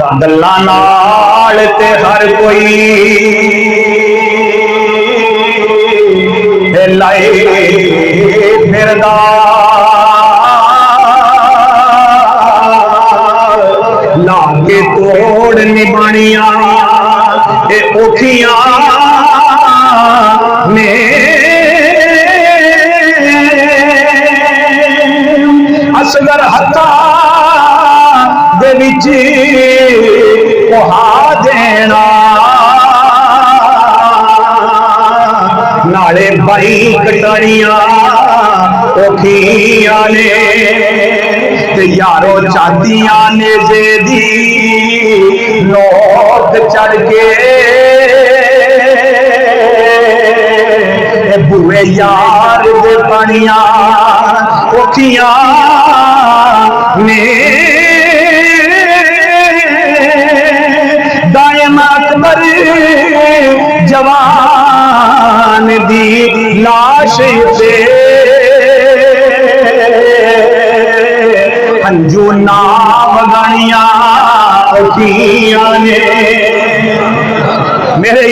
गल्लां नाल ते हर कोई लाए फिरदा, ला के तोड़ निभानियां ए औखियां ने। असगर हत्था दे विच कोहा देना, नाले बाई कटानियां औखियां ने। ते यारो चांदियां ने जेदी नोक चढ़ के बुए यार दे पानियां औखियां ने। दायम अकबर जवान दी लाश पे हंजू ना वगानियां औखियां ने। मेरे